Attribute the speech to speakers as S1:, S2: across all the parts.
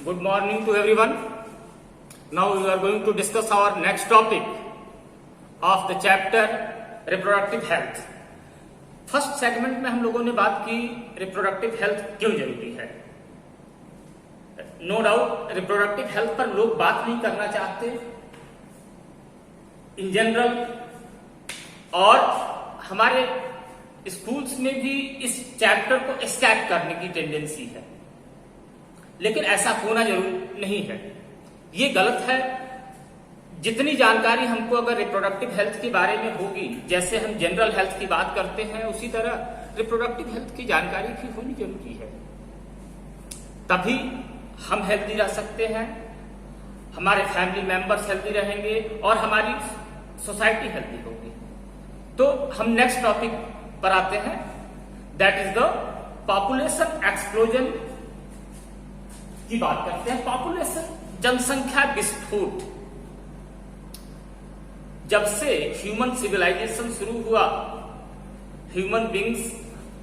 S1: Good morning to everyone. Now we are going to discuss our next topic of the chapter reproductive health. First segment में हम लोगों ने बात की reproductive health क्यों जरूरी है. नो डाउट रिप्रोडक्टिव हेल्थ पर लोग बात नहीं करना चाहते इन जनरल, और हमारे स्कूल्स में भी इस चैप्टर को स्कैप करने की टेंडेंसी है, लेकिन ऐसा होना जरूर नहीं है. ये गलत है. जितनी जानकारी हमको अगर रिप्रोडक्टिव हेल्थ के बारे में होगी, जैसे हम जनरल हेल्थ की बात करते हैं, उसी तरह रिप्रोडक्टिव हेल्थ की जानकारी भी होनी जरूरी है. तभी हम हेल्दी रह सकते हैं, हमारे फैमिली मेंबर्स हेल्दी रहेंगे और हमारी सोसाइटी हेल्दी होगी. तो हम नेक्स्ट टॉपिक पर आते हैं, that is the population explosion की बात करते हैं. पॉपुलेशन, जनसंख्या विस्फोट. जब से ह्यूमन सिविलाइजेशन शुरू हुआ, ह्यूमन बींग्स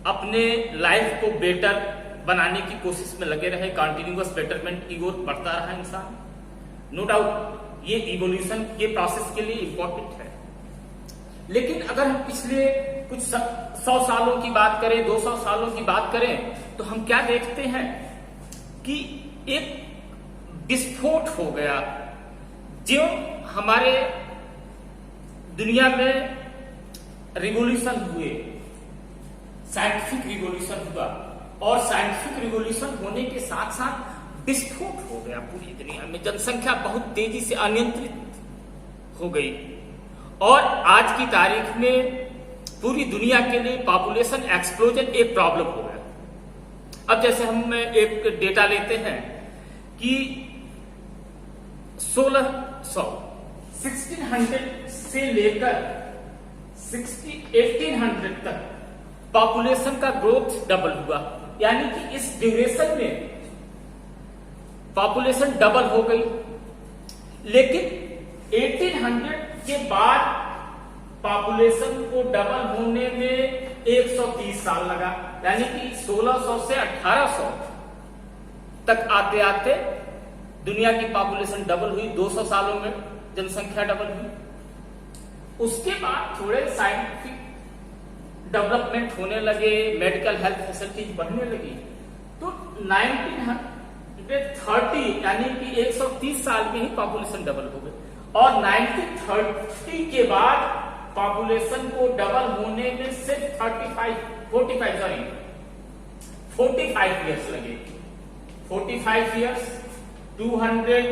S1: अपने लाइफ को बेटर बनाने की कोशिश में लगे रहे. कंटिन्यूअस बेटरमेंट की ओर बढ़ता रहा इंसान. नो डाउट ये इवोल्यूशन के प्रोसेस के लिए इंपॉर्टेंट है. लेकिन अगर हम पिछले कुछ 100 सालों की बात करें, 200 सालों की बात करें, तो हम क्या देखते हैं कि एक विस्फोट हो गया. जो हमारे दुनिया में रिवोल्यूशन हुए, साइंटिफिक रिवोल्यूशन हुआ, और साइंटिफिक रिवोल्यूशन होने के साथ साथ विस्फोट हो गया पूरी दुनिया में. जनसंख्या बहुत तेजी से अनियंत्रित हो गई, और आज की तारीख में पूरी दुनिया के लिए पॉपुलेशन एक्सप्लोजन एक प्रॉब्लम हो गया. अब जैसे हम एक डेटा लेते हैं कि 1600 से लेकर 1800 तक पॉपुलेशन का ग्रोथ डबल हुआ. यानी कि इस ड्यूरेशन में पॉपुलेशन डबल हो गई. लेकिन 1800 के बाद पॉपुलेशन को डबल होने में 130 साल लगा. यानी कि 1600 से 1800 तक आते आते दुनिया की पॉपुलेशन डबल हुई. 200 सालों में जनसंख्या डबल हुई. उसके बाद थोड़े साइंटिफिक डेवलपमेंट होने लगे, मेडिकल हेल्थ फैसिलिटीज बढ़ने लगी, तो 1930 यानी कि 130 साल में ही पॉपुलेशन डबल हो गई. और 1930 के बाद पॉपुलेशन को डबल होने में सिर्फ 45 ईयर्स लगे. 45 ईयर्स, 200,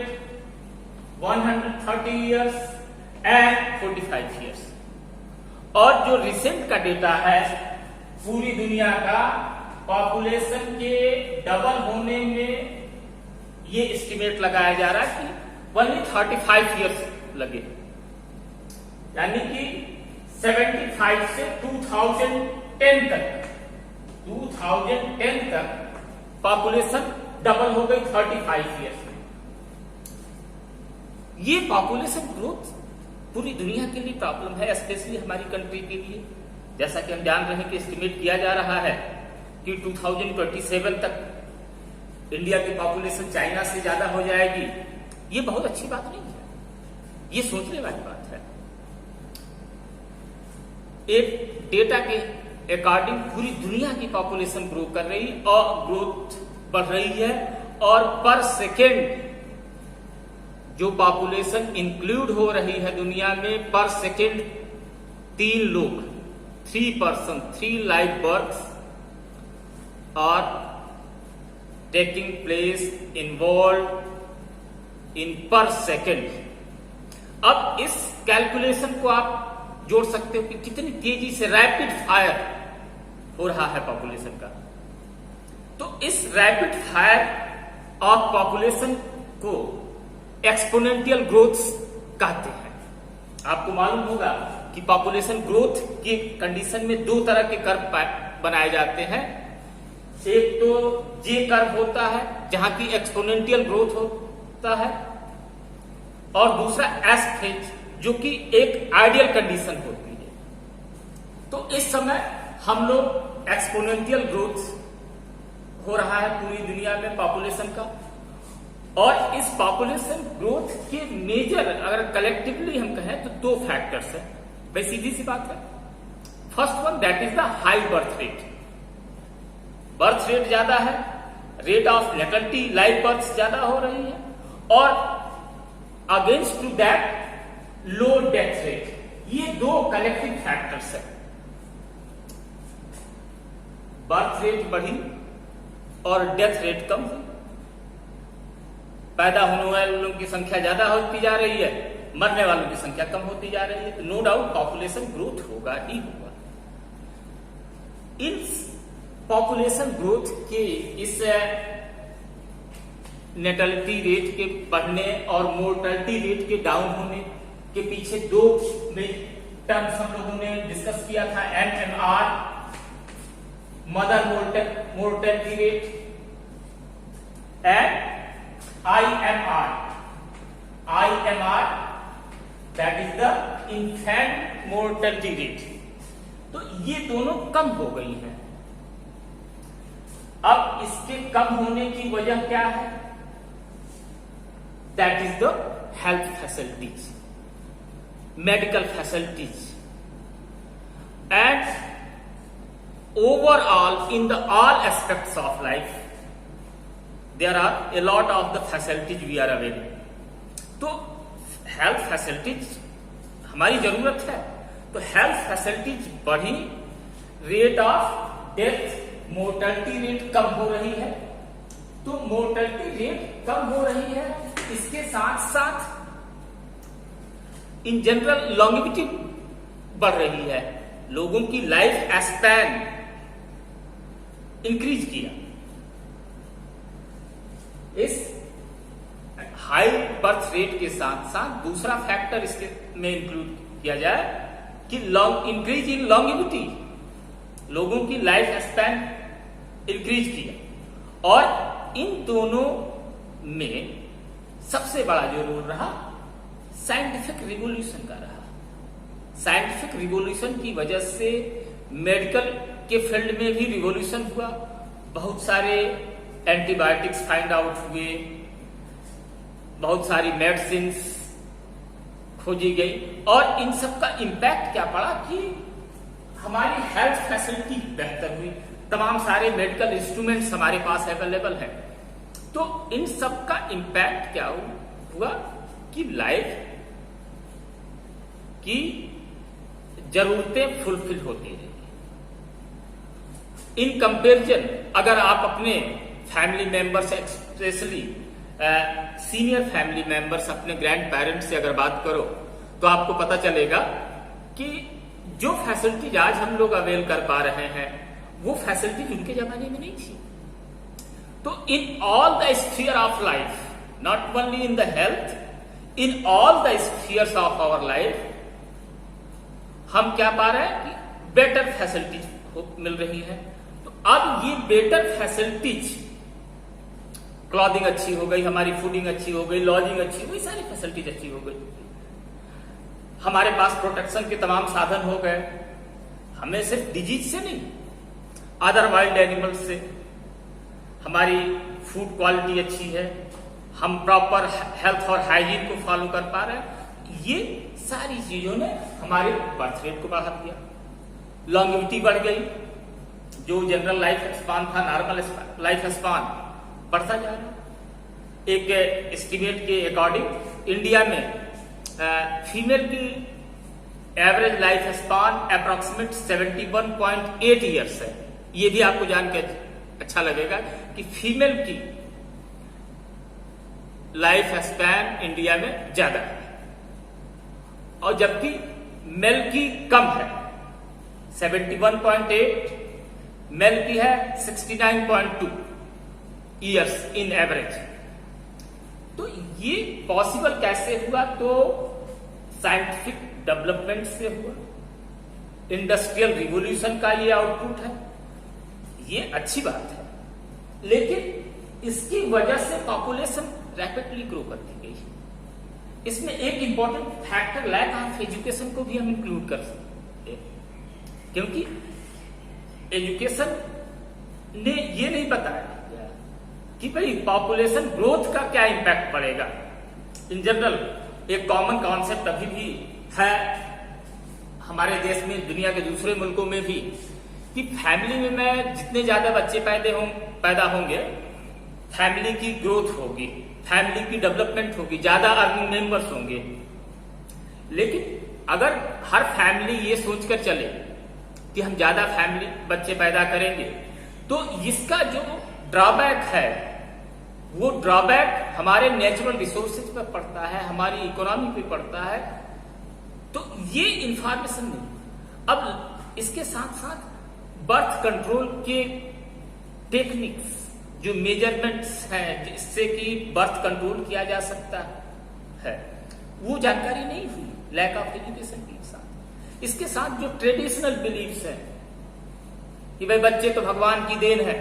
S1: 130 ईयर्स एंड 45 ईयर्स. और जो रिसेंट का डेटा है पूरी दुनिया का पॉपुलेशन के डबल होने में, ये एस्टिमेट लगाया जा रहा है कि ओनली 35 ईयर्स लगे. यानी कि 75 से 2010 तक पॉपुलेशन डबल हो गई 35 ईयर्स में. ये पॉपुलेशन ग्रोथ पूरी दुनिया के लिए प्रॉब्लम है, स्पेशली हमारी कंट्री के लिए. जैसा कि हम जान रहे हैं कि एस्टिमेट किया जा रहा है कि 2027 तक इंडिया की पॉपुलेशन चाइना से ज्यादा हो जाएगी. ये बहुत अच्छी बात नहीं है, ये सोचने वाली बात है. एक डेटा के अकॉर्डिंग पूरी दुनिया की पॉपुलेशन ग्रो कर रही और ग्रोथ बढ़ रही है, और पर सेकेंड जो पॉपुलेशन इंक्लूड हो रही है दुनिया में, पर सेकेंड 3 लोग, 3 live birth are taking place involve in per second. अब इस कैलकुलेशन को आप जोड़ सकते हो कि कितनी तेजी से रैपिड फायर हो रहा है पॉपुलेशन का. तो इस रैपिड फायर ऑफ पॉपुलेशन को एक्सपोनेंशियल ग्रोथ कहते हैं. आपको मालूम होगा कि पॉपुलेशन ग्रोथ की कंडीशन में 2 तरह के कर्व बनाए जाते हैं. एक तो जे कर्व होता है जहां की एक्सपोनेंशियल ग्रोथ होता है, और दूसरा एस फेज जो कि एक आइडियल कंडीशन होती है. तो इस समय हम लोग एक्सपोनेंशियल ग्रोथ हो रहा है पूरी दुनिया में पॉपुलेशन का, और इस पॉपुलेशन ग्रोथ के मेजर अगर कलेक्टिवली हम कहें तो दो फैक्टर्स है, भाई सीधी सी बात है। First one that is the high birth rate, birth rate ज्यादा है, rate of lethality live birth ज्यादा हो रही है, और against to that low death rate. ये दो कलेक्टिव फैक्टर्स है, बर्थ रेट बढ़ी और डेथ रेट कम हुई, पैदा होने वालों की संख्या ज्यादा होती जा रही है, मरने वालों की संख्या कम होती जा रही है, तो नो डाउट पॉपुलेशन ग्रोथ होगा ही होगा। इस पॉपुलेशन ग्रोथ के इस नेटलिटी रेट के बढ़ने और मोर्टेलिटी रेट के डाउन होने के पीछे दो टर्म्स हम लोगों ने डिस्कस किया था, MMR mother mortality rate and IMR that is the infant mortality rate. तो ये दोनों कम हो गई हैं। अब इसके कम होने की वजह क्या है? That is the health facilities, medical facilities and overall in the all aspects of life there are a lot of the facilities we are availing। तो हेल्थ फैसिलिटीज हमारी जरूरत है, तो हेल्थ फैसिलिटीज बढ़ी, rate of death mortality rate कम हो रही है। तो मोर्टेलिटी रेट कम हो रही है, इसके साथ साथ इन जनरल लॉन्गेविटी बढ़ रही है, लोगों की लाइफ स्पैन इंक्रीज किया। इस हाई बर्थ रेट के साथ साथ दूसरा फैक्टर इसके में इंक्लूड किया जाए कि इंक्रीज इन लॉन्गेविटी, लोगों की लाइफ स्पैन इंक्रीज किया। और इन दोनों में सबसे बड़ा जो रोल रहा साइंटिफिक रिवॉल्यूशन का रहा। साइंटिफिक रिवॉल्यूशन की वजह से मेडिकल के फील्ड में भी रिवॉल्यूशन हुआ, बहुत सारे एंटीबायोटिक्स फाइंड आउट हुए, बहुत सारी मेडिसिन खोजी गई, और इन सब का इंपैक्ट क्या पड़ा कि हमारी हेल्थ फैसिलिटी बेहतर हुई, तमाम सारे मेडिकल इंस्ट्रूमेंट्स हमारे पास अवेलेबल हैं। तो इन सब का इंपैक्ट क्या हुआ कि लाइफ की जरूरतें फुलफिल होती रही। इन कंपैरिजन अगर आप अपने family members, specially senior family members, अपने ग्रैंड पेरेंट्स से अगर बात करो तो आपको पता चलेगा कि जो फैसिलिटीज आज हम लोग अवेल कर पा रहे हैं वो फैसिलिटीज उनके जमाने में नहीं थी। तो in all the sphere of life, not only in the health, in all the spheres of our life हम क्या पा रहे हैं कि बेटर फैसिलिटीज मिल रही है। तो अब ये बेटर फैसिलिटीज, क्लॉथिंग अच्छी हो गई, हमारी फूडिंग अच्छी हो गई, लॉजिंग अच्छी हो गई, सारी फैसिलिटीज अच्छी हो गई, हमारे पास प्रोटेक्शन के तमाम साधन हो गए, हमें सिर्फ डिजीज से नहीं, अदर वाइल्ड एनिमल्स से हमारी फूड क्वालिटी अच्छी है, हम प्रॉपर हेल्थ और हाइजीन को फॉलो कर पा रहे हैं। ये सारी चीजों ने हमारे बर्थ रेट को बढ़ा दिया, लॉन्गेविटी बढ़ गई, जो जनरल लाइफ स्पान था, नॉर्मल लाइफ स्पान बढ़ता जा रहा। एक एस्टिमेट के अकॉर्डिंग इंडिया में फीमेल की average life span approximate 71.8 years है। ये भी आपको जान के अच्छा लगेगा कि फीमेल की लाइफ स्पैन इंडिया में ज्यादा है, और जबकि मेल की कम है, 71.8, मेल की है 69.2 ईयर्स इन एवरेज। तो ये पॉसिबल कैसे हुआ? तो साइंटिफिक डेवलपमेंट से हुआ, इंडस्ट्रियल रिवॉल्यूशन का ये आउटपुट है, ये अच्छी बात है। लेकिन इसकी वजह से पॉपुलेशन रैपिडली ग्रो करती गई। इसमें एक important factor lack of education को भी हम इंक्लूड कर सकते हैं, क्योंकि एजुकेशन ने ये नहीं बताया कि भाई पॉपुलेशन ग्रोथ का क्या इंपैक्ट पड़ेगा। इन जनरल एक कॉमन कॉन्सेप्ट अभी भी है हमारे देश में, दुनिया के दूसरे मुल्कों में भी, कि फैमिली में जितने ज्यादा बच्चे पैदा होंगे, फैमिली की ग्रोथ होगी, फैमिली की डेवलपमेंट होगी, ज्यादा अर्निंग मेंबर्स होंगे। लेकिन अगर हर फैमिली ये सोचकर चले कि हम ज्यादा बच्चे पैदा करेंगे, तो इसका जो ड्रॉबैक है वो ड्रॉबैक हमारे नेचुरल रिसोर्सेज पर पड़ता है, हमारी इकोनॉमी पे पड़ता है। तो ये इंफॉर्मेशन नहीं। अब इसके साथ साथ बर्थ कंट्रोल के टेक्निक्स, जो मेजरमेंट्स हैं जिससे कि बर्थ कंट्रोल किया जा सकता है, वो जानकारी नहीं हुई, लैक ऑफ एजुकेशन के साथ। इसके साथ जो ट्रेडिशनल बिलीफ्स हैं कि भाई बच्चे तो भगवान की देन है,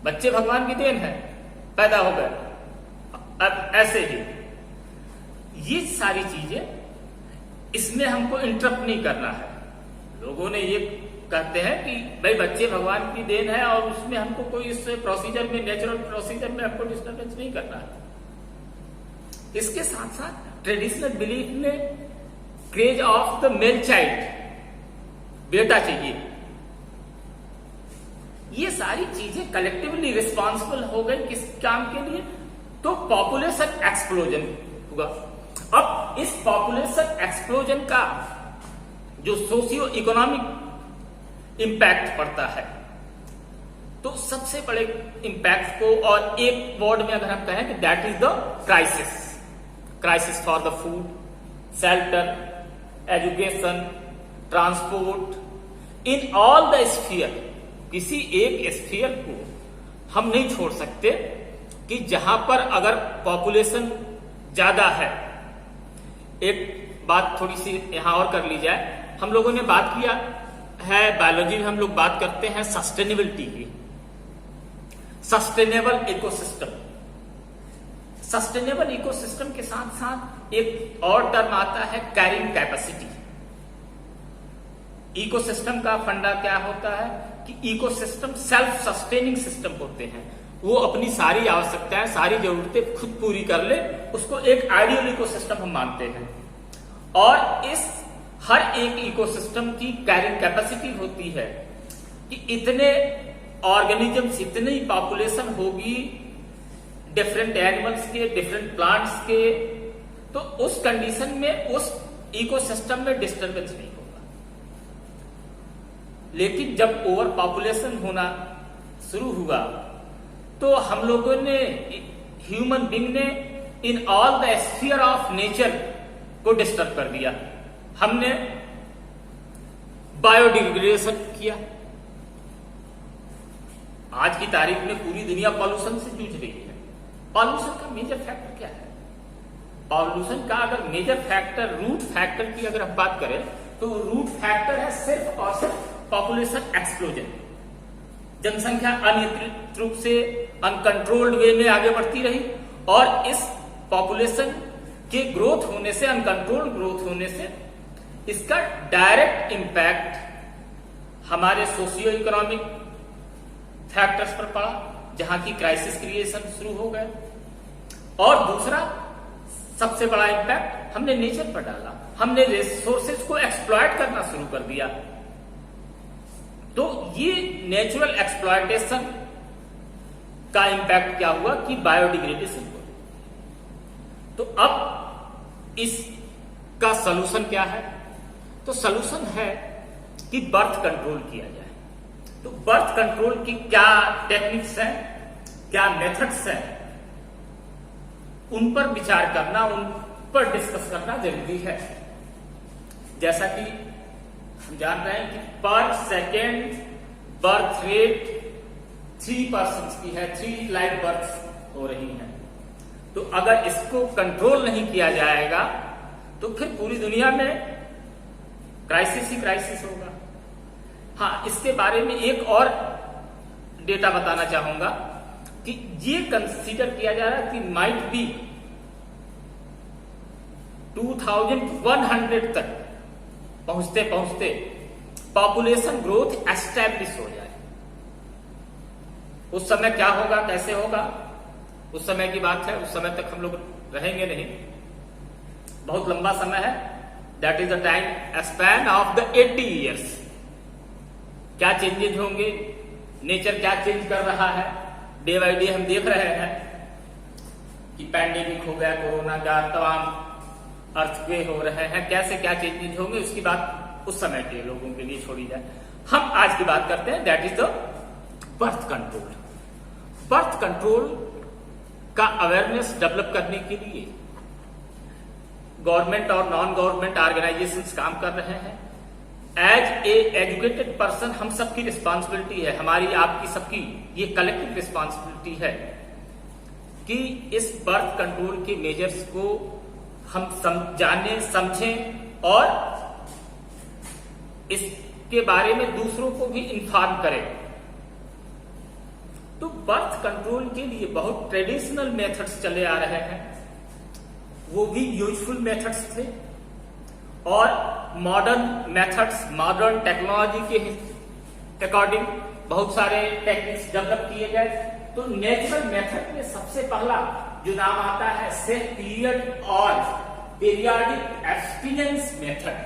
S1: बच्चे भगवान की देन है, पैदा हो गए, अब ऐसे ही, ये सारी चीजें, इसमें हमको इंटरप्ट नहीं करना है। लोगों ने ये कहते हैं कि भाई बच्चे भगवान की देन है और उसमें हमको कोई इस प्रोसीजर में, नेचुरल प्रोसीजर में हमको डिस्टर्बेंस नहीं करना है। इसके साथ साथ ट्रेडिशनल बिलीफ में craze of the male child, बेटा चाहिए, ये सारी चीजें कलेक्टिवली रिस्पॉन्सिबल हो गई किस काम के लिए, तो पॉपुलेशन एक्सप्लोजन हुआ। अब इस पॉपुलेशन एक्सप्लोजन का जो सोशियो इकोनॉमिक इंपैक्ट पड़ता है, तो सबसे बड़े इंपैक्ट को, और एक वर्ड में अगर हम कहें कि that is the crisis for the food, shelter, education, transport, in all the sphere. किसी एक स्फीयर को हम नहीं छोड़ सकते कि जहां पर अगर पॉपुलेशन ज्यादा है। एक बात थोड़ी सी यहां और कर ली जाए, हम लोगों ने बात किया है, बायोलॉजी में हम लोग बात करते हैं सस्टेनेबिलिटी की, सस्टेनेबल इकोसिस्टम। सस्टेनेबल इकोसिस्टम के साथ साथ एक और टर्म आता है कैरिंग कैपेसिटी। इकोसिस्टम का फंडा क्या होता है कि इकोसिस्टम सेल्फ सस्टेनिंग सिस्टम होते हैं, वो अपनी सारी आवश्यकताएं, सारी जरूरतें खुद पूरी कर ले, उसको एक आइडियल इकोसिस्टम हम मानते हैं। और इस हर एक इकोसिस्टम की कैरिंग कैपेसिटी होती है कि इतने ऑर्गेनिजम्स, इतनी पॉपुलेशन होगी डिफरेंट एनिमल्स के, डिफरेंट प्लांट्स के, तो उस कंडीशन में उस इकोसिस्टम में डिस्टर्बेंस नहीं होगा। लेकिन जब ओवर पॉपुलेशन होना शुरू हुआ, तो हम लोगों ने, ह्यूमन बीइंग ने, इन all the sphere of nature को डिस्टर्ब कर दिया। हमने बायोडिग्रेडेशन किया। आज की तारीख में पूरी दुनिया पॉल्यूशन से जूझ रही है। पॉल्यूशन का मेजर फैक्टर क्या है? पॉल्यूशन का अगर मेजर फैक्टर, रूट फैक्टर की अगर हम बात करें, तो रूट फैक्टर है सिर्फ और सिर्फ पॉपुलेशन एक्सप्लोजन। जनसंख्या अनियंत्रित रूप से अनकंट्रोल्ड वे में आगे बढ़ती रही, और इस पॉपुलेशन के ग्रोथ होने से, अनकंट्रोल्ड ग्रोथ होने से, इसका डायरेक्ट इंपैक्ट हमारे सोशियो इकोनॉमिक फैक्टर्स पर पड़ा, जहां की क्राइसिस क्रिएशन शुरू हो गए। और दूसरा सबसे बड़ा इंपैक्ट हमने नेचर पर डाला, हमने रिसोर्सेज को एक्सप्लॉयट करना शुरू कर दिया। तो ये नेचुरल एक्सप्लॉयटेशन का इंपैक्ट क्या हुआ कि बायोडिग्रेडेशन हुआ। तो अब इसका सलूशन क्या है? तो सलूशन है कि बर्थ कंट्रोल किया जाए। तो बर्थ कंट्रोल की क्या टेक्निक्स हैं, क्या मेथड्स हैं, उन पर विचार करना, उन पर डिस्कस करना जरूरी है। जैसा कि हम जान रहे हैं कि पर सेकेंड बर्थ रेट 3% की है, 3 लाइव बर्थ हो रही हैं। तो अगर इसको कंट्रोल नहीं किया जाएगा तो फिर पूरी दुनिया में क्राइसिस ही क्राइसिस होगा। हाँ, इसके बारे में एक और डेटा बताना चाहूंगा कि ये कंसीडर किया जा रहा है कि माइट बी 2100 तक पहुंचते पहुंचते पॉपुलेशन ग्रोथ एस्टैब्लिश हो जाए। उस समय क्या होगा, कैसे होगा, उस समय की बात है। उस समय तक हम लोग रहेंगे नहीं, बहुत लंबा समय है। That is the time span of the 80 years. क्या चेंजेज होंगे, नेचर क्या चेंज कर रहा है, डे बाय डे हम देख रहे हैं कि पैंडेमिक हो गया, कोरोना का, तमाम अर्थक्वेक हो रहे हैं, कैसे क्या चेंजेज होंगे उसकी बात उस समय के लोगों के लिए छोड़ी जाए। हम आज की बात करते हैं, that is the birth control. Birth control का अवेयरनेस डेवलप करने के लिए गवर्नमेंट और नॉन गवर्नमेंट ऑर्गेनाइजेशंस काम कर रहे हैं। एज ए एजुकेटेड पर्सन हम सबकी रिस्पॉन्सिबिलिटी है, हमारी आपकी सबकी ये कलेक्टिव रिस्पॉन्सिबिलिटी है कि इस बर्थ कंट्रोल के मेजर्स को हम जाने, समझें और इसके बारे में दूसरों को भी इन्फॉर्म करें। तो बर्थ कंट्रोल के लिए बहुत ट्रेडिशनल मेथड्स चले आ रहे हैं, वो भी यूजफुल मेथड्स थे, और मॉडर्न मेथड्स, मॉडर्न टेक्नोलॉजी के अकॉर्डिंग बहुत सारे टेक्निक्स डेवलप किए गए। तो नेचुरल मेथड में सबसे पहला जो नाम आता है सेफ पीरियड और periodic abstinence method.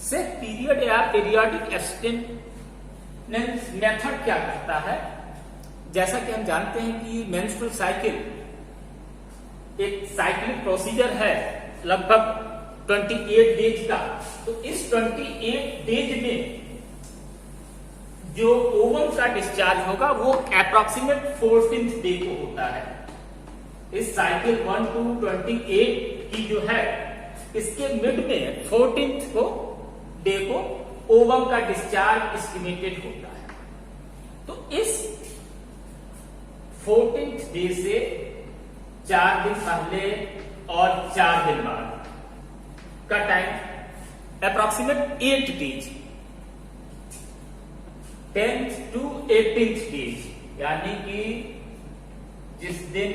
S1: Safe period या पीरियाडिक एब्स्टिनेंस मेथड क्या करता है, जैसा कि हम जानते हैं कि मेंस्ट्रुअल साइकिल एक साइक्लिक प्रोसीजर है लगभग 28 डेज का। तो इस 28 डेज में जो ओवम का डिस्चार्ज होगा वो अप्रोक्सीमेट 14th डे को होता है। इस साइकिल 1 to 28 की जो है, इसके मिड में 14th को डे को ओवम का डिस्चार्ज एस्टिमेटेड होता है। तो इस 14th डे से 4 दिन पहले और 4 दिन बाद का time approximate 8 days, 10th to 18th days, यानी कि जिस दिन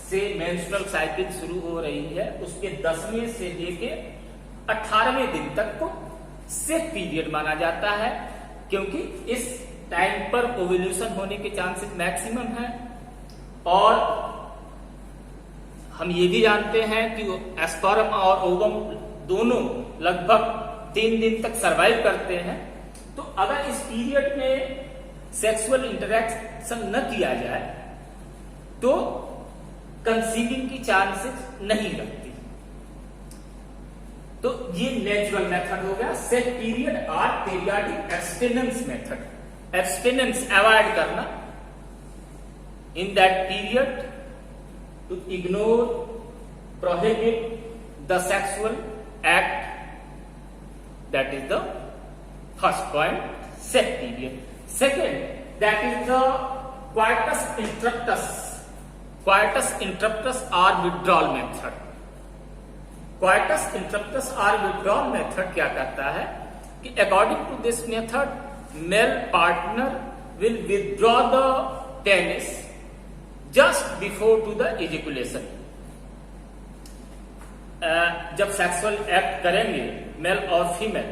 S1: से मेंस्ट्रुअल साइकिल शुरू हो रही है उसके 10वें से लेके 18वें दिन तक को सेफ पीरियड माना जाता है, क्योंकि इस टाइम पर ओव्यूलेशन होने के चांसेस मैक्सिमम है। और हम ये भी जानते हैं कि स्पर्म और ओवम दोनों लगभग 3 दिन तक सरवाइव करते हैं। तो अगर इस पीरियड में सेक्सुअल इंटरेक्शन न किया जाए तो कंसीविंग की चांसेस नहीं लगती। तो ये नेचुरल मेथड हो गया सेफ पीरियड और periodic abstinence method. Abstinence avoid करना in that period to ignore, prohibit the sexual act, that is the first point, safe period. Second, that is the coitus interruptus. Coitus interruptus और withdrawal method. Coitus interruptus और withdrawal method क्या करता है कि according to this method male partner will withdraw the penis just before to the ejaculation. जब sexual act करेंगे male और female,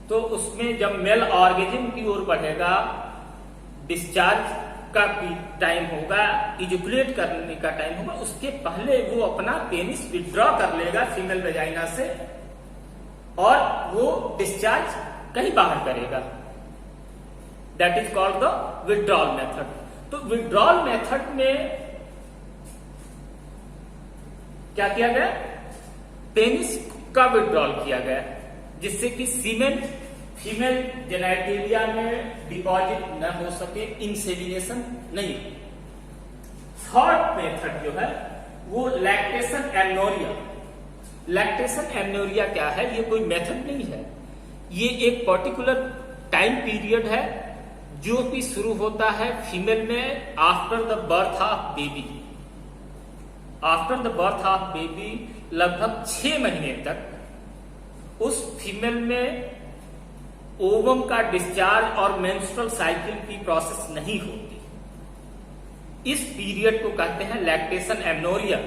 S1: तो उसमें जब मेल ऑर्गेजम की ओर बढ़ेगा, डिस्चार्ज का टाइम होगा, इजैकुलेट करने का टाइम होगा, उसके पहले वो अपना पेनिस विथड्रॉ कर लेगा फीमेल वेजाइना से और वो डिस्चार्ज कहीं बाहर करेगा। That is called the withdrawal method. तो विथड्रॉल मेथड में क्या किया गया, पेनिस का विथड्रॉल किया गया जिससे कि सीमेन फीमेल जेनाइटेलिया में डिपॉजिट न हो सके, इंसेमिनेशन नहीं। थर्ड मेथड जो है वो लैक्टेशन एमनोरिया। लैक्टेशन एमनोरिया क्या है, ये कोई मेथड नहीं है, ये एक पर्टिकुलर टाइम पीरियड है जो कि शुरू होता है फीमेल में after the birth of baby. After the birth of baby लगभग 6 महीने तक उस फीमेल में ओवम का डिस्चार्ज और मेंस्ट्रुअल साइकिल की प्रोसेस नहीं होती। इस पीरियड को कहते हैं lactation amenorrhoea.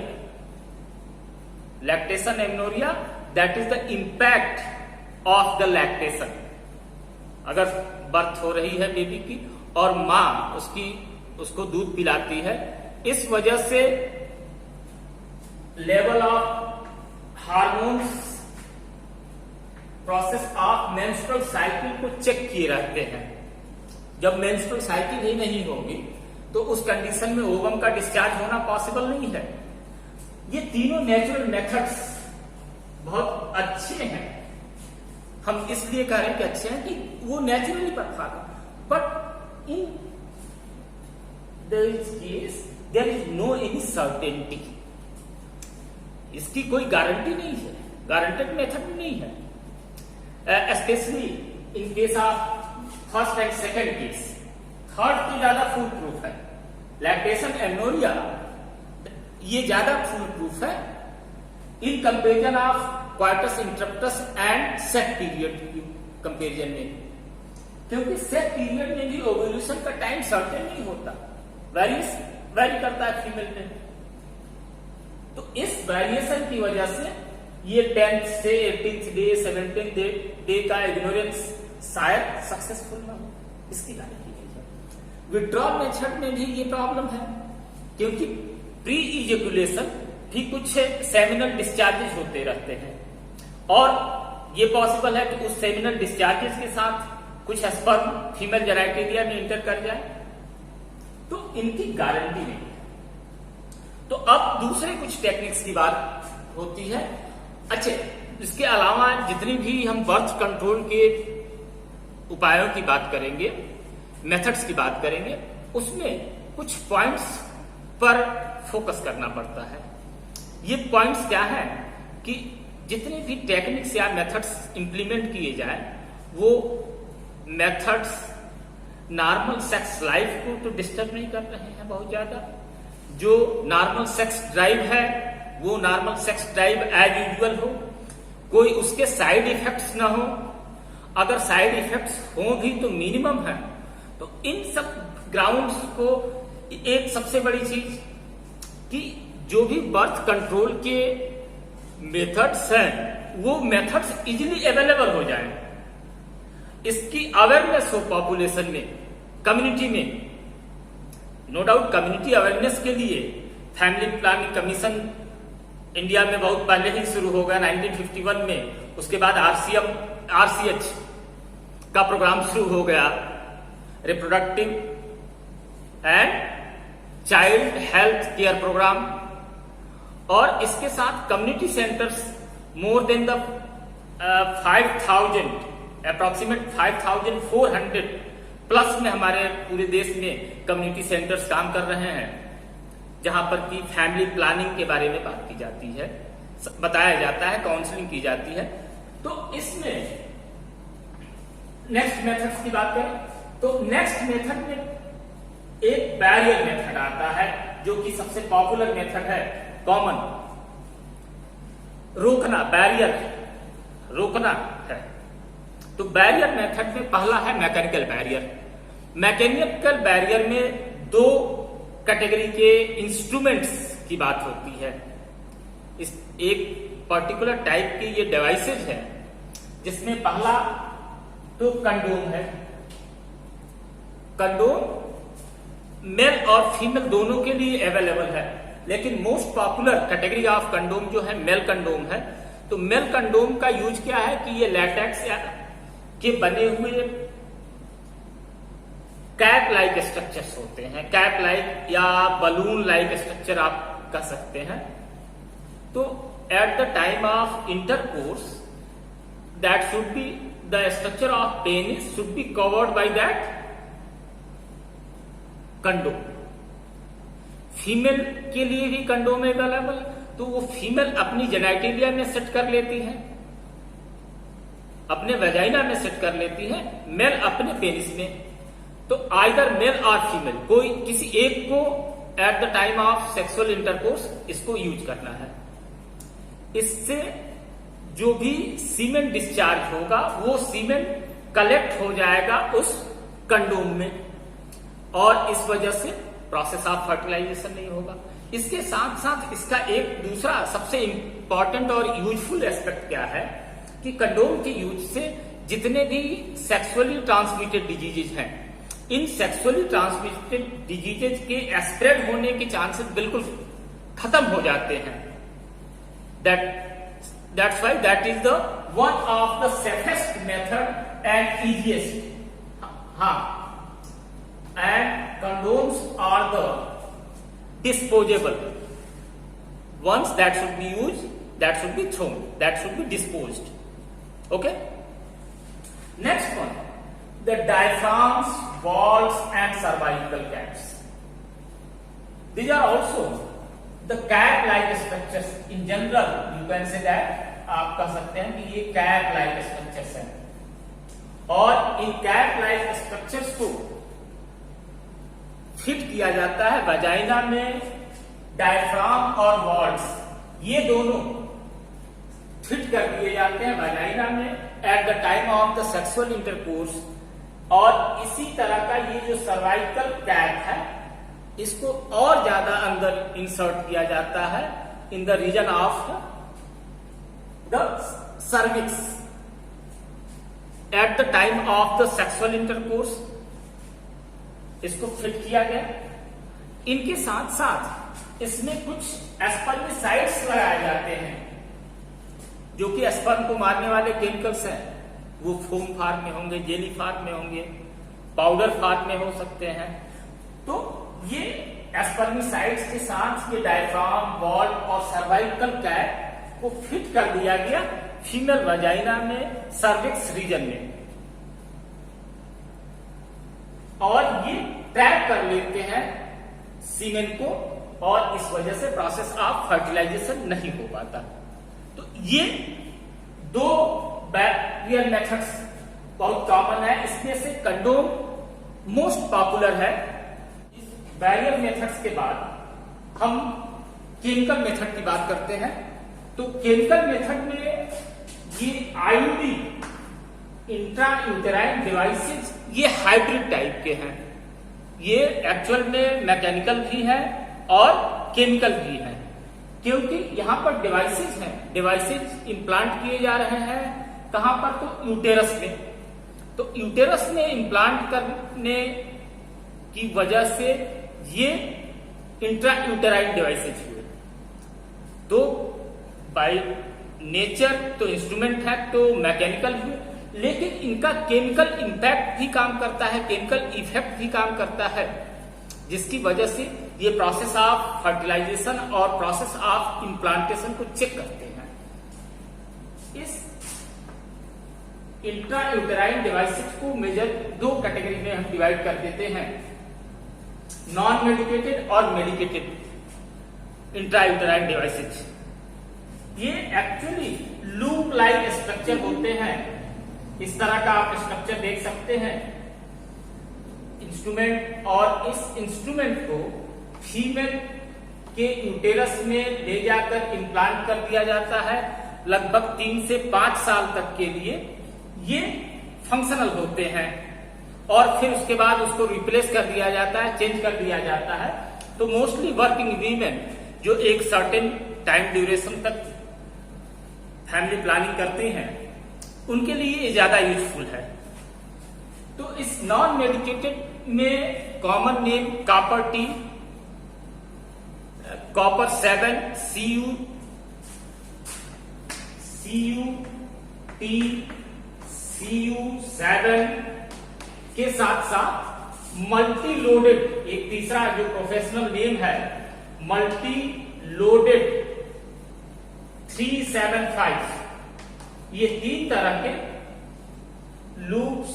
S1: Lactation amenorrhoea that is the impact of the lactation. अगर बर्थ हो रही है बेबी की और माँ उसको दूध पिलाती है। इस वजह से level of hormones process of menstrual cycle को चेक किए रहते हैं। जब मेंस्ट्रुअल साइकिल ही नहीं होगी तो उस कंडीशन में ओवम का डिस्चार्ज होना पॉसिबल नहीं है। ये तीनों नेचुरल मेथड्स बहुत अच्छे हैं। हम इसलिए कह रहे हैं कि अच्छे हैं कि वो naturally perform, but in this case there is no any certainty. इसकी कोई गारंटी नहीं है, गारंटेड मेथड नहीं है। Specially in case of first and second case, third तो ज्यादा फुल प्रूफ है। लैक्टेशन एमनोरिया ये ज्यादा फुल प्रूफ है in comparison of coitus interruptus and safe period की कंपेरिजन में, क्योंकि सेट पीरियड में भी ओव्यूलेशन का टाइम सर्टेन नहीं होता, वेरी करता है फीमेल में। तो इस वेरिएशन की वजह से ये 10th से 18th डे 17th डे का इग्नोरेंस शायद सक्सेसफुल ना हो, इसकी गारंटी नहीं है। विड्रॉल मेथड में भी ये प्रॉब्लम है, क्योंकि प्री इजेकुलेशन भी कुछ सेमिनल डिस्चार्जेस होते रहते हैं और ये पॉसिबल है कि उस सेमिनल डिस्चार्जेस के साथ कुछ स्पर्म फीमेल जेनाइटेरिया में इंटर कर जाए, तो इनकी गारंटी नहीं है। तो अब दूसरे कुछ टेक्निक्स की बात होती है। अच्छा, इसके अलावा जितनी भी हम बर्थ कंट्रोल के उपायों की बात करेंगे, मेथड्स की बात करेंगे, उसमें कुछ पॉइंट्स पर फोकस करना पड़ता है। ये पॉइंट्स क्या है कि जितने भी टेक्निक्स या मेथड्स इंप्लीमेंट किए जाए, वो मेथड्स नॉर्मल सेक्स लाइफ को तो डिस्टर्ब नहीं कर रहे हैं बहुत ज्यादा। जो नॉर्मल सेक्स ड्राइव है वो normal sex drive as usual हो, कोई उसके साइड इफेक्ट्स ना हो, अगर साइड इफेक्ट्स हो भी तो मिनिमम है। तो इन सब ग्राउंड्स को एक सबसे बड़ी चीज कि जो भी बर्थ कंट्रोल के मेथड्स हैं वो मेथड्स इजीली अवेलेबल हो जाएं, इसकी अवेयरनेस हो पॉपुलेशन में, कम्युनिटी में। नो डाउट कम्युनिटी अवेयरनेस के लिए फैमिली प्लानिंग कमीशन इंडिया में बहुत पहले ही शुरू हो गया 1951 में। उसके बाद RCH का प्रोग्राम शुरू हो गया, reproductive and child health care programme, और इसके साथ community centres more than the 5,000 approximate 5,400 plus में हमारे पूरे देश में कम्युनिटी सेंटर्स काम कर रहे हैं, जहां पर की फैमिली प्लानिंग के बारे में बात की जाती है, बताया जाता है, काउंसलिंग की जाती है। तो इसमें नेक्स्ट मेथड्स की बात करें तो नेक्स्ट मेथड में एक बैरियर मेथड आता है, जो कि सबसे पॉपुलर मेथड है, कॉमन रोकना, बैरियर रोकना है। तो बैरियर मेथड में पहला है मैकेनिकल बैरियर। मैकेनिकल बैरियर में दो कैटेगरी के इंस्ट्रूमेंट्स की बात होती है। इस एक पर्टिकुलर टाइप के ये डिवाइसेज है, जिसमें पहला तो कंडोम है। कंडोम मेल और फीमेल दोनों के लिए अवेलेबल है, लेकिन most popular category of condom जो है मेल कंडोम है। तो मेल कंडोम का यूज क्या है कि ये लैटेक्स के बने हुए कैप लाइक स्ट्रक्चर्स होते हैं, कैप लाइक या बलून लाइक स्ट्रक्चर आप कह सकते हैं। तो eight the time of intercourse that should be the structure of penis should be covered by that condom. Female के लिए भी कंडोम अवेलेबल, तो वो फीमेल अपनी जेनाइटेरिया में सेट कर लेती है, अपने वेजाइना में सेट कर लेती है, मेल अपने पेनिस में। तो आइदर मेल और फीमेल कोई किसी एक को eight the time of sexual intercourse इसको यूज करना है। इससे जो भी सीमेन डिस्चार्ज होगा वो सीमेन कलेक्ट हो जाएगा उस कंडोम में, और इस वजह से प्रोसेस ऑफ फर्टिलाइजेशन नहीं होगा। इसके साथ साथ इसका एक दूसरा सबसे इंपॉर्टेंट और यूजफुल एस्पेक्ट क्या है कि कंडोम के यूज से जितने भी सेक्सुअली ट्रांसमिटेड डिजीजेज हैं इन सेक्सुअली ट्रांसमिटेड डिजीजेज के स्प्रेड होने के चांसेस बिल्कुल खत्म हो जाते हैं। That's why that is the one of the safest method and easiest. And condoms are the disposable. Once that should be used, that should be thrown, that should be disposed. Okay? Next one, the diaphragms, valves and cervical caps. These are also the cat-like structures. In general, you can say that आप कह सकते हैं कि ये cat-like structures हैं, और इन cat-like structures को fit किया जाता है वजाइना में। डायफ्राम और वॉल्व्स ये दोनों फिट कर दिए जाते हैं वजाइना में eight the time of the sexual intercourse. और इसी तरह का ये जो सर्वाइकल कैप है, इसको और ज्यादा अंदर इंसर्ट किया जाता है in the region of the cervix at the time of the sexual intercourse. इसको फिट किया गया। इनके साथ साथ इसमें कुछ एस्पर्मिसाइड्स लगाए जाते हैं, जो कि स्पर्म को मारने वाले केमिकल्स हैं। वो फोम फॉर्म में होंगे, जेली फॉर्म में होंगे, पाउडर फॉर्म में हो सकते हैं। तो ये एस्पर्मिसाइड्स के साथ ये डायफ्राम, वॉल्व और सर्वाइकल कैप को फिट कर दिया गया फीमेल वजाइना में, सर्विक्स रीजन में, और ये ट्रैप कर लेते हैं सीमेन को, और इस वजह से प्रोसेस ऑफ फर्टिलाइजेशन नहीं हो पाता। तो ये दो बैरियर मेथड्स बहुत कॉमन है। इसमें से कंडोम मोस्ट पॉपुलर है। इस बैरियर मेथड्स के बाद हम केमिकल मेथड की बात करते हैं। तो केमिकल मेथड में ये आईयूडी, इंट्रा यूटेराइन डिवाइसेस, ये हाइब्रिड टाइप के हैं। ये एक्चुअल में मैकेनिकल भी है और केमिकल भी है, क्योंकि यहां पर डिवाइसेस हैं। डिवाइसेस इम्प्लांट किए जा रहे हैं कहां पर? तो यूटेरस में। तो यूटेरस में इम्प्लांट करने की वजह से ये इंट्रा यूटेराइन डिवाइसेस हुए। तो बाय नेचर तो इंस्ट्रूमेंट है, तो मैकेनिकल हुए, लेकिन इनका केमिकल इंपैक्ट भी काम करता है, केमिकल इफेक्ट भी काम करता है, जिसकी वजह से ये प्रोसेस ऑफ फर्टिलाइजेशन और प्रोसेस ऑफ इम्प्लांटेशन को चेक करते हैं। इस इंट्रा यूटेराइन डिवाइसेस को मेजर दो कैटेगरी में हम डिवाइड कर देते हैं, नॉन मेडिकेटेड और मेडिकेटेड इंट्रा यूटेराइन डिवाइसेस। ये एक्चुअली लूप लाइक स्ट्रक्चर होते हैं। इस तरह का आप स्ट्रक्चर देख सकते हैं इंस्ट्रूमेंट, और इस इंस्ट्रूमेंट को फीमेल के यूटेरस में ले जाकर इम्प्लांट कर दिया जाता है। लगभग 3 से 5 साल तक के लिए ये फंक्शनल होते हैं, और फिर उसके बाद उसको रिप्लेस कर दिया जाता है, चेंज कर दिया जाता है। तो मोस्टली वर्किंग वीमेन जो एक सर्टेन टाइम ड्यूरेशन तक फैमिली प्लानिंग करती हैं, उनके लिए ये ज्यादा यूजफुल है। तो इस नॉन मेडिकेटेड में common name copper T, copper 7 CU7 के साथ साथ मल्टी लोडेड, एक तीसरा जो प्रोफेशनल नेम है मल्टी लोडेड 375। ये 3 तरह के लूप्स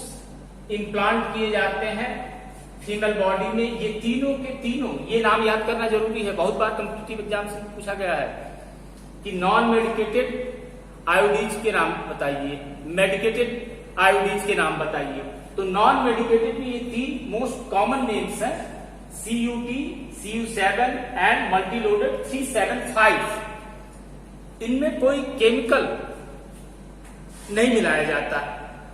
S1: इम्प्लांट किए जाते हैं फीमेल बॉडी में। ये तीनों के तीनों, ये नाम याद करना जरूरी है, बहुत बार कॉम्पिटिटिव एग्जाम से पूछा गया है कि नॉन मेडिकेटेड आयोडीज के नाम बताइए, मेडिकेटेड आयोडीज के नाम बताइए। तो नॉन मेडिकेटेड में ये 3 मोस्ट कॉमन नेम्स हैं, CUT, CU7 एंड मल्टीलोडेड 375। इनमें कोई केमिकल नहीं मिलाया जाता।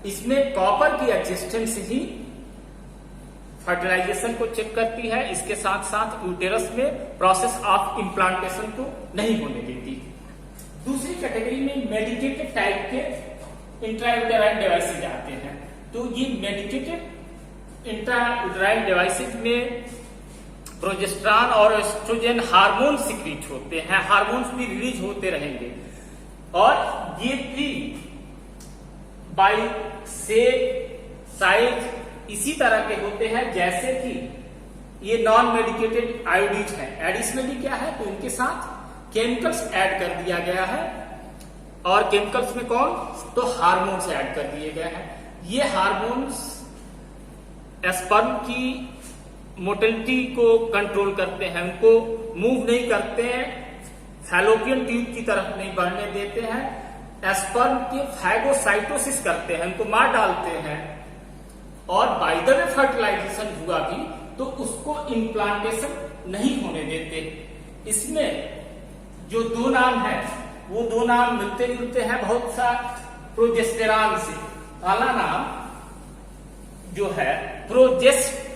S1: इसमें कॉपर की एग्जिस्टेंस ही फर्टिलाइजेशन को चेक करती है, इसके साथ साथ यूटेरस में प्रोसेस ऑफ इम्प्लांटेशन को नहीं होने देती। दूसरी कैटेगरी में मेडिकेटेड टाइप के इंट्रायूटेराइन डिवाइसेज आते हैं। तो ये मेडिकेटेड इंट्रायूटेराइन डिवाइसेज में प्रोजेस्टेरॉन और एस्ट्रोजन हार्मोन सिक्रीट होते हैं, हार्मोन्स भी रिलीज होते रहेंगे और ये भी बाई शेप साइज इसी तरह के होते हैं जैसे कि ये नॉन मेडिकेटेड आयोडीज है। एडिशनली क्या है तो इनके साथ केमिकल्स ऐड कर दिया गया है और केमिकल्स में कौन तो हार्मोन्स ऐड कर दिए गए हैं। ये हार्मोन्स स्पर्म की मोटिलिटी को कंट्रोल करते हैं, उनको मूव नहीं करते हैं, फैलोपियन ट्यूब की तरफ नहीं बढ़ने देते हैं, स्पर्म के फैगोसाइटोसिस करते हैं, उनको मार डालते हैं और बाय द वे फर्टिलाइजेशन हुआ भी तो उसको इम्प्लांटेशन नहीं होने देते। इसमें जो दो नाम है वो दो नाम मिलते जुलते हैं बहुत सा प्रोजेस्टेरॉन से। पहला नाम जो है प्रोजेस्ट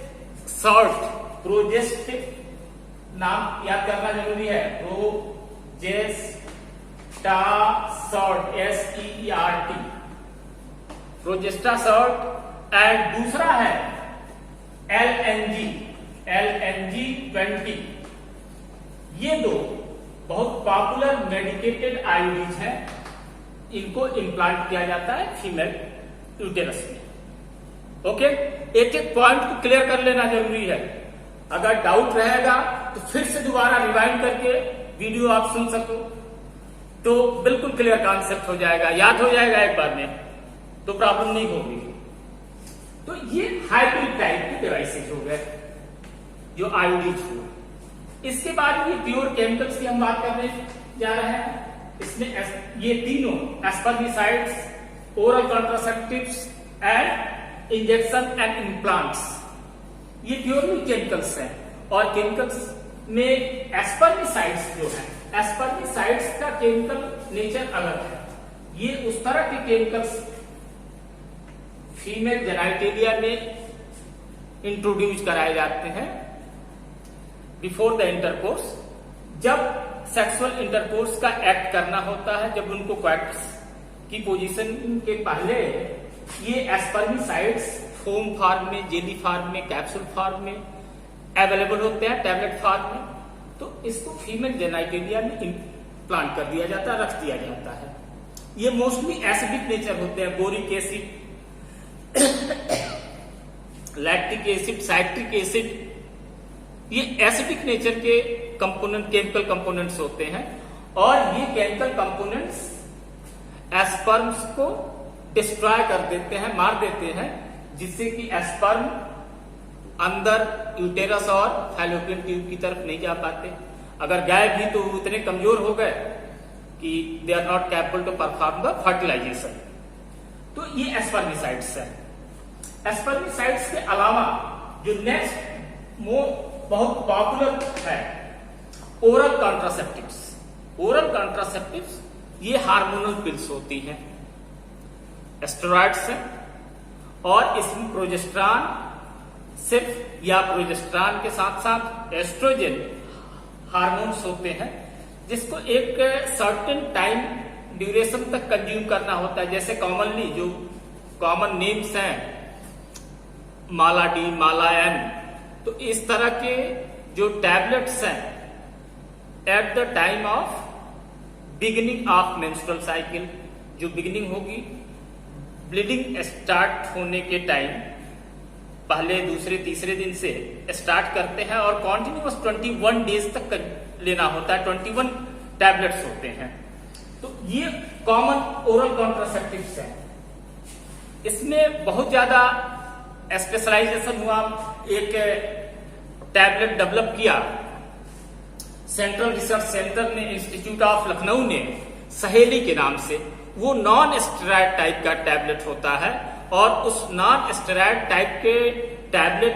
S1: नाम याद करना जरूरी है, प्रोजेस्टासर्ट SEERT प्रोजेस्टासर्ट एंड दूसरा है LNG 20। ये दो बहुत पॉपुलर मेडिकेटेड आयोडीज हैं, इनको इम्प्लांट किया जाता है फीमेल यूटेरस में। ओके, एक एक पॉइंट को क्लियर कर लेना जरूरी है। अगर डाउट रहेगा तो फिर से दोबारा रिवाइंड करके वीडियो आप सुन सको तो बिल्कुल क्लियर कॉन्सेप्ट हो जाएगा, याद हो जाएगा एक बार में, तो प्रॉब्लम नहीं होगी। तो ये हाइब्रिड टाइप के डिवाइसेज हो गए जो आयोडीज हुए। इसके बाद ये प्योर केमिकल्स की हम बात करने जा रहे हैं। इसमें ये तीनों spermicides, oral contraceptives and injection and implants, ये प्योरली केमिकल्स हैं। और केमिकल्स में एस्पर्मिसाइड्स जो है, एस्पर्मिसाइड्स का केमिकल नेचर अलग है। ये उस तरह के केमिकल्स फीमेल जेनाइटेलिया में इंट्रोड्यूस कराए जाते हैं बिफोर द इंटरकोर्स। जब सेक्सुअल इंटरकोर्स का एक्ट करना होता है, जब उनको क्वैक्स की पोजीशन के पहले ये एस्पर्मिसाइड्स फोम फॉर्म में, जेली फॉर्म में, कैप्सूल फॉर्म में अवेलेबल होते हैं, टैबलेट फॉर्म में, तो इसको फीमेल जेनाइटेलिया में इम्प्लांट कर दिया जाता है, रख दिया जाता है। ये मोस्टली एसिडिक नेचर होते हैं, boric acid, lactic acid, citric acid, ये एसिडिक नेचर के कंपोनेंट, केमिकल कंपोनेंट्स होते हैं। और ये केमिकल कंपोनेंट्स एस्पर्म्स को डिस्ट्रॉय कर देते हैं, मार देते हैं, जिससे कि एस्पर्म अंदर यूटेरस और फैलोपियन ट्यूब की तरफ नहीं जा पाते। अगर गए भी तो इतने कमजोर हो गए कि they are not capable to perform the fertilisation. तो ये एस्पर्मिसाइड्स है। एस्पर्मिसाइड्स के अलावा जो नेक्स्ट बहुत पॉपुलर है ओरल कॉन्ट्रासेप्टिव्स। ओरल कॉन्ट्रासेप्टिव्स ये हार्मोनल पिल्स होती हैं, स्टेरॉइड्स हैं, और इसमें प्रोजेस्टेरॉन सिर्फ या प्रोजेस्टेरॉन के साथ साथ एस्ट्रोजन हार्मोन्स होते हैं, जिसको एक सर्टेन टाइम ड्यूरेशन तक कंज्यूम करना होता है। जैसे कॉमनली जो कॉमन नेम्स हैं माला डी, माला एन, तो इस तरह के जो टैबलेट्स हैं eight the time of beginning of menstrual cycle, जो बिगिनिंग होगी ब्लीडिंग स्टार्ट होने के टाइम, पहले दूसरे तीसरे दिन से स्टार्ट करते हैं और कॉन्टिन्यूअस 21 डेज तक लेना होता है। 21 टैबलेट्स होते हैं। तो ये कॉमन ओरल कॉन्ट्रासेप्टिव्स हैं। इसमें बहुत ज्यादा स्पेशलाइजेशन हुआ। एक टैबलेट डेवलप किया सेंट्रल रिसर्च सेंटर ने, इंस्टीट्यूट ऑफ लखनऊ ने, सहेली के नाम से। वो नॉन स्टेरॉइड टाइप का टैबलेट होता है और उस नॉन स्टेरॉइड टाइप के टैबलेट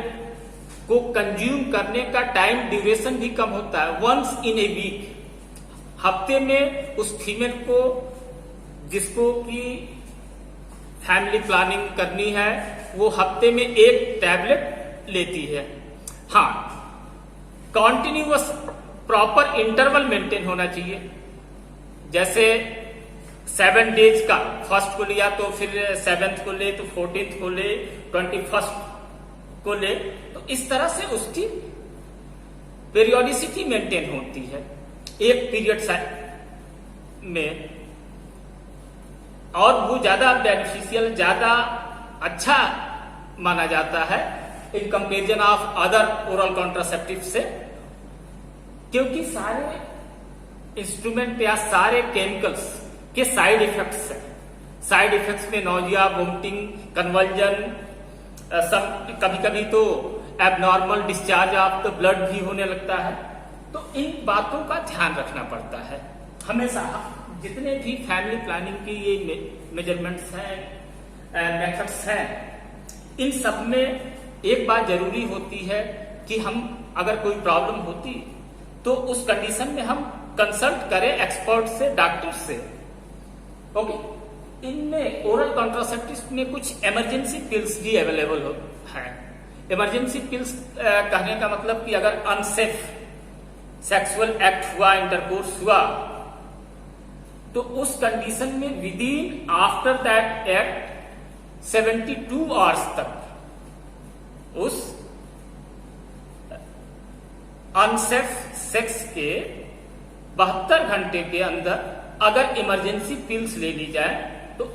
S1: को कंज्यूम करने का टाइम ड्यूरेशन भी कम होता है। वंस इन ए वीक, हफ्ते में उस फीमेल को जिसको की फैमिली प्लानिंग करनी है वो हफ्ते में एक टैबलेट लेती है। हाँ, कॉन्टिन्यूअस प्रॉपर इंटरवल मेंटेन होना चाहिए। जैसे 7 डेज का फर्स्ट को लिया तो फिर 7th को ले, तो 14th को ले, 21st को ले तो इस तरह से उसकी पेरियोडिसिटी मेंटेन होती है एक पीरियड में, और वो ज्यादा बेनिफिशियल, ज्यादा अच्छा माना जाता है in comparison of other oral contraceptive से, क्योंकि सारे इंस्ट्रूमेंट या सारे केमिकल्स के साइड इफेक्ट्स हैं। साइड इफेक्ट्स में नोजिया, वोमिटिंग, कन्वर्जन, कभी कभी तो abnormal discharge of the blood भी होने लगता है। तो इन बातों का ध्यान रखना पड़ता है हमेशा। जितने भी फैमिली प्लानिंग की ये मेजरमेंट्स हैं, मेथड्स हैं, इन सब में एक बात जरूरी होती है कि हम अगर कोई प्रॉब्लम होती तो उस कंडीशन में हम कंसल्ट करें एक्सपर्ट से, डॉक्टर से। ओके, इनमें ओरल कॉन्ट्रासेप्टिव में कुछ इमरजेंसी पिल्स भी अवेलेबल हैं। इमरजेंसी पिल्स कहने का मतलब कि अगर अनसेफ सेक्सुअल एक्ट हुआ, इंटरकोर्स हुआ, तो उस कंडीशन में with in after that act 72 hours तक उस अनसेफ सेक्स के 72 घंटे के अंदर अगर इमरजेंसी पिल्स ले ली जाए तो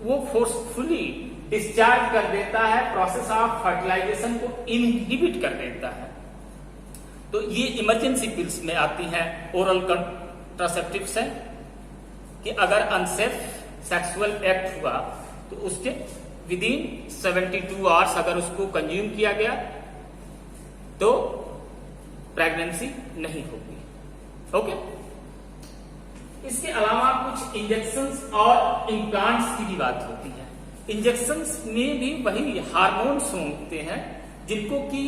S1: वो फोर्सफुली डिस्चार्ज कर देता है, प्रोसेस ऑफ फर्टिलाइजेशन को इनहिबिट कर देता है। तो ये इमरजेंसी पिल्स में आती हैं ओरल कॉन्ट्रासेप्टिव्स हैं कि अगर अनसेफ सेक्सुअल एक्ट हुआ तो उसके विद इन 72 आवर्स अगर उसको कंज्यूम किया गया तो प्रेगनेंसी नहीं होगी। ओके, इसके अलावा कुछ इंजेक्शंस और इम्प्लांट्स की भी बात होती है। इंजेक्शंस में भी वही हार्मोन्स होते हैं जिनको कि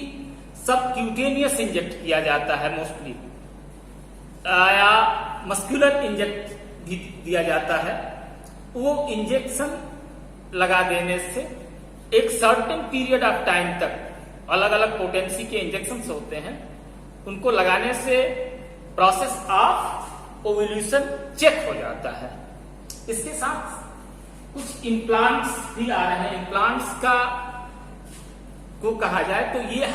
S1: सबक्यूटेनियस इंजेक्ट किया जाता है मोस्टली, या मस्कुलर इंजेक्ट भी दिया जाता है। वो इंजेक्शन लगा देने से एक सर्टेन पीरियड ऑफ टाइम तक, अलग अलग पोटेंसी के इंजेक्शंस होते हैं, उनको लगाने से प्रोसेस ऑफ ओव्यूलेशन चेक हो जाता है। इसके साथ कुछ इम्प्लांट्स भी आ रहे हैं। इम्प्लांट्स का को कहा जाए तो ये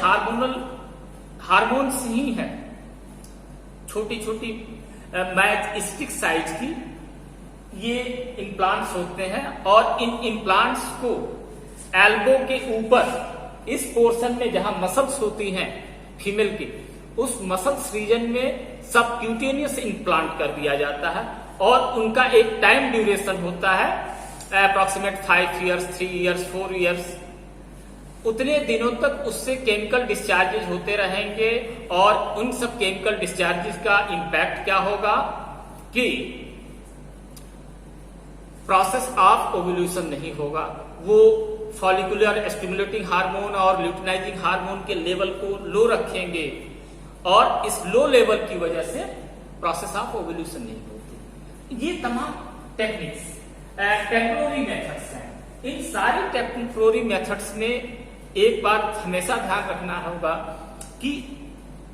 S1: हार्मोन्स ही है, छोटी छोटी मैच स्टिक साइज की ये इम्प्लांट्स होते हैं, और इन इम्प्लांट्स को एल्बो के ऊपर इस पोर्शन में जहां मसल्स होती हैं फीमेल की, उस मसल्स रीजन में सबक्यूटेनियस इम्प्लांट कर दिया जाता है, और उनका एक टाइम ड्यूरेशन होता है अप्रोक्सीमेट 5 इयर्स, 3 इयर्स, 4 इयर्स। उतने दिनों तक उससे केमिकल डिस्चार्जेस होते रहेंगे, और उन सब केमिकल डिस्चार्जेस का इंपैक्ट क्या होगा कि प्रोसेस ऑफ ओव्यूलेशन नहीं होगा। वो फॉलिकुलर स्टिमुलेटिंग हार्मोन और ल्यूटिनाइजिंग हार्मोन के लेवल को लो रखेंगे, और इस लो लेवल की वजह से प्रोसेस ऑफ ओव्यूलेशन नहीं होती। ये तमाम टेक्निक्स टेम्पररी मेथड्स हैं। इन सारी टेम्पररी मेथड्स में एक बात हमेशा ध्यान रखना होगा कि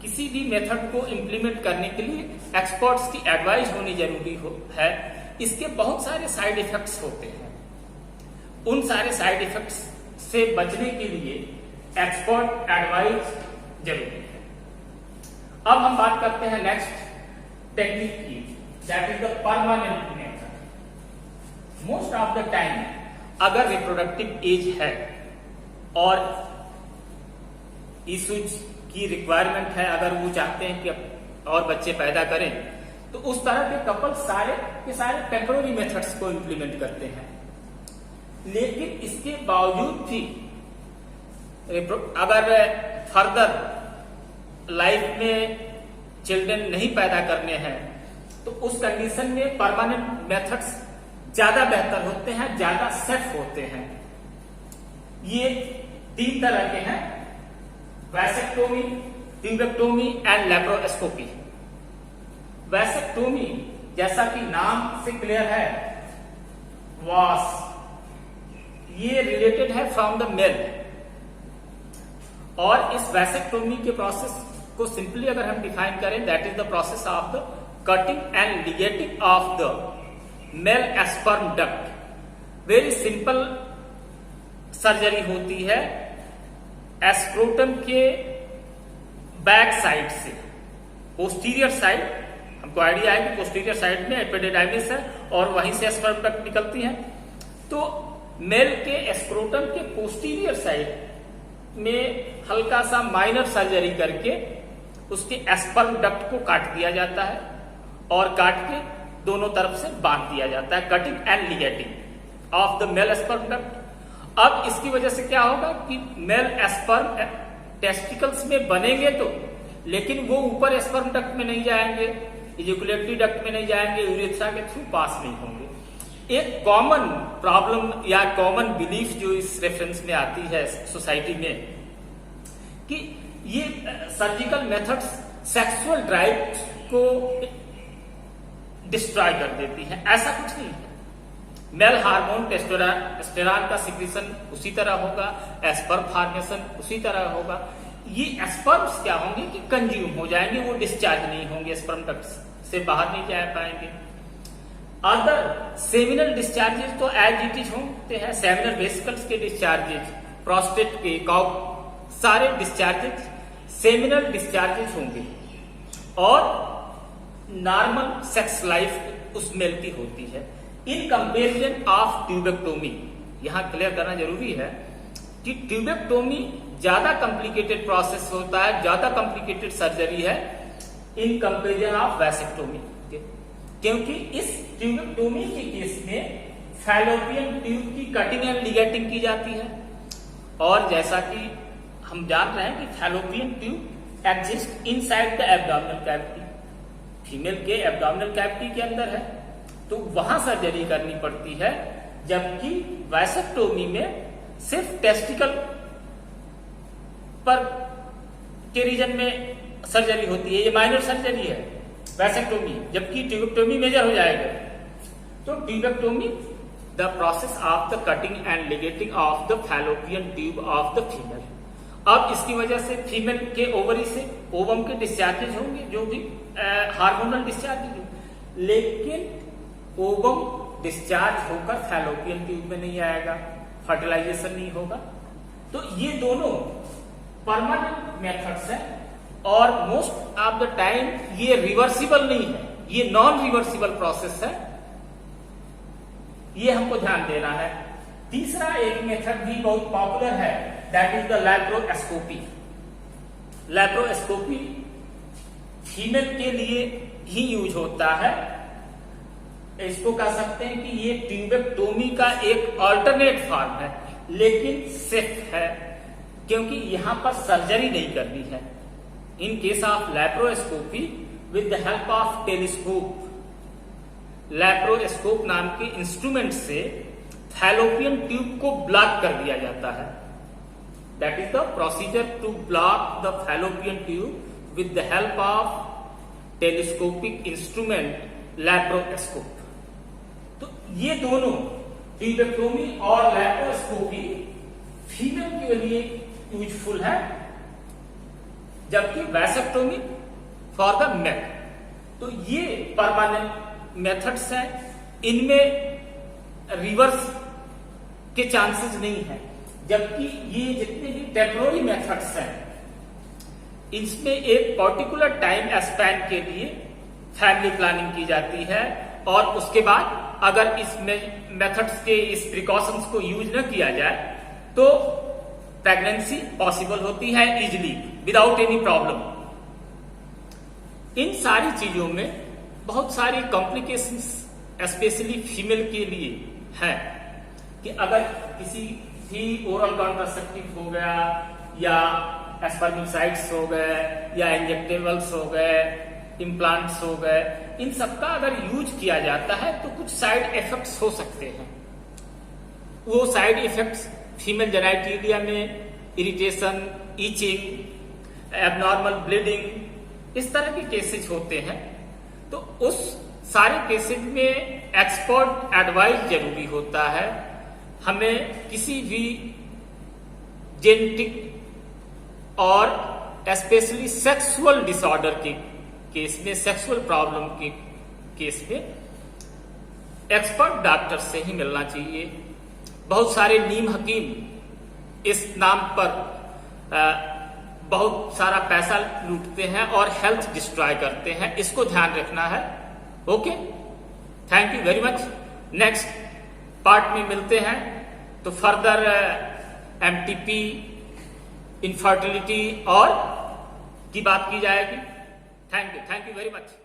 S1: किसी भी मेथड को इंप्लीमेंट करने के लिए एक्सपर्ट्स की एडवाइस होनी जरूरी है। इसके बहुत सारे साइड इफेक्ट्स होते हैं। उन सारे साइड इफेक्ट्स से बचने के लिए एक्सपर्ट एडवाइस जरूरी है। अब हम बात करते हैं नेक्स्ट टेक्निक की, that is the permanent method. Most of the time अगर रिप्रोडक्टिव एज है और इशूज की रिक्वायरमेंट है, अगर वो चाहते हैं कि और बच्चे पैदा करें, तो उस तरह के कपल सारे के सारे टेम्पररी मेथड्स को इंप्लीमेंट करते हैं। लेकिन इसके बावजूद भी अगर फर्दर लाइफ में चिल्ड्रन नहीं पैदा करने हैं, तो उस कंडीशन में परमानेंट मेथड्स ज्यादा बेहतर होते हैं, ज्यादा सेफ होते हैं। ये 3 तरह के हैं: vasectomy, tubectomy and laparoscopy. Vasectomy जैसा कि नाम से क्लियर है, वास, ये रिलेटेड है फ्रॉम द मेल, और इस वैसेक्टोमी के प्रोसेस को सिंपली अगर हम डिफाइन करें, that is the process of the cutting and ligating of the mail sperm duct. Very simple surgery होती है, एस्क्रोटम के बैक साइड से पोस्टीरियर साइड, हमको आइडिया है कि पोस्टीरियर साइड में एपिडिडाइमिस है और वहीं से स्पर्म डक्ट निकलती है। तो मेल के एस्क्रोटम के पोस्टीरियर साइड में हल्का सा माइनर सर्जरी करके उसके स्पर्म डक्ट को काट दिया जाता है और काट के दोनों तरफ से बांध दिया जाता है, cutting and ligating of the mail sperm duct. अब इसकी वजह से क्या होगा कि मेल स्पर्म टेस्टिकल्स में बनेंगे तो, लेकिन वो ऊपर स्पर्म डक्ट में नहीं जाएंगे, इजैकुलेटरी डक्ट में नहीं जाएंगे, यूरेथ्रा के थ्रू पास नहीं होंगे। एक कॉमन प्रॉब्लम या कॉमन बिलीफ जो इस रेफरेंस में आती है सोसाइटी में कि ये सर्जिकल मेथड्स सेक्सुअल ड्राइव को डिस्ट्रॉय कर देती है। ऐसा कुछ नहीं है। मेल हार्मोन टेस्टोस्टेरोन का सिक्रीशन उसी तरह होगा, स्पर्म फॉर्मेशन उसी तरह होगा। ये स्पर्म्स क्या होंगे कि कंज्यूम हो जाएंगे, वो डिस्चार्ज नहीं होंगे, स्पर्म डक्ट से बाहर नहीं जा पाएंगे। अदर सेमिनल डिस्चार्जेस तो एज इट इज होते हैं, सेमिनल वेसिकल्स के डिस्चार्जेस, प्रोस्टेट के, काउ, सारे डिस्चार्जेस सेमिनल डिस्चार्जेस होंगे और नॉर्मल सेक्स लाइफ उस मेल की होती है। इन कंपेरिजन ऑफ ट्यूबेक्टोमी, यहां क्लियर करना जरूरी है कि ट्यूबेक्टोमी ज्यादा कॉम्प्लिकेटेड प्रोसेस होता है, ज्यादा कॉम्प्लिकेटेड सर्जरी है इन कंपेरिजन ऑफ वैसेक्टोमी, क्योंकि इस ट्यूबेक्टोमी के केस में फैलोपियन ट्यूब की कटिंग एंड लिगेटिंग की जाती है और जैसा कि हम जान रहे हैं कि fallopian tube exist inside the abdominal cavity, female के एब्डोमिनल कैविटी के अंदर है, तो वहां सर्जरी करनी पड़ती है। जबकि वैसेक्टोमी में सिर्फ टेस्टिकल पर के रीजन में सर्जरी होती है, ये माइनर सर्जरी है वैसेक्टोमी, जबकि ट्यूबेक्टोमी मेजर हो जाएगा। तो tubectomy the process of the cutting and ligating of the fallopian tube of the female. अब इसकी वजह से फीमेल के ओवरी से ओवम के डिस्चार्जेज होंगे, जो भी हार्मोनल डिस्चार्जेज होंगे, लेकिन ओवम डिस्चार्ज होकर फैलोपियन ट्यूब में नहीं आएगा, फर्टिलाइजेशन नहीं होगा। तो ये दोनों परमानेंट मेथड्स हैं और मोस्ट ऑफ द टाइम ये रिवर्सिबल नहीं है, ये नॉन रिवर्सिबल प्रोसेस है, ये हमको ध्यान देना है। तीसरा एक मेथड भी बहुत पॉपुलर है, that is the laparoscopy. Laparoscopy female के लिए ही यूज होता है। इसको कह सकते हैं कि ये ट्यूबेक्टोमी का एक अल्टरनेट फॉर्म है, लेकिन सेफ है क्योंकि यहां पर सर्जरी नहीं करनी है। इन case of laparoscopy with the help of telescope, laparoscope नाम के इंस्ट्रूमेंट से फैलोपियन ट्यूब को ब्लॉक कर दिया जाता है। That is the procedure to block the fallopian tube with the help of telescopic instrument laparoscope. तो ये दोनों ट्यूबेक्टोमी और लैप्रोस्कोपी फीमेल के लिए यूजफुल है, जबकि वैसेक्टोमी फॉर द मेल। तो ये परमानेंट मेथड्स हैं, इनमें रिवर्स के चांसेस नहीं है, जबकि ये जितने भी टेम्पोररी मेथड्स हैं इसमें एक पर्टिकुलर टाइम स्पैन के लिए फैमिली प्लानिंग की जाती है और उसके बाद अगर इस मेथड्स के इस प्रिकॉशंस को यूज न किया जाए तो प्रेगनेंसी पॉसिबल होती है इजिली विदाउट एनी प्रॉब्लम। इन सारी चीजों में बहुत सारी कॉम्प्लिकेशंस स्पेशली फीमेल के लिए है कि अगर किसी भी ओरल कॉन्ट्रासेप्टिव हो गया या स्पर्मिसाइड्स हो गए या इंजेक्टेबल्स हो गए, इम्प्लांट्स हो गए, इन सबका अगर यूज किया जाता है तो कुछ साइड इफेक्ट्स हो सकते हैं। वो साइड इफेक्ट्स फीमेल जेनिटलिया में इरिटेशन, ईचिंग, एबनॉर्मल ब्लीडिंग, इस तरह के केसेस होते हैं। तो उस सारे केसेस में एक्सपर्ट एडवाइस जरूरी होता है। हमें किसी भी जेनेटिक और स्पेशली सेक्सुअल डिसऑर्डर के केस में, सेक्सुअल प्रॉब्लम के केस में एक्सपर्ट डॉक्टर से ही मिलना चाहिए। बहुत सारे नीम हकीम इस नाम पर बहुत सारा पैसा लूटते हैं और हेल्थ डिस्ट्रॉय करते हैं। इसको ध्यान रखना है। Okay, thank you very much. Next part में मिलते हैं तो फर्दर एमटीपी, इनफर्टिलिटी और की बात की जाएगी। Thank you very much.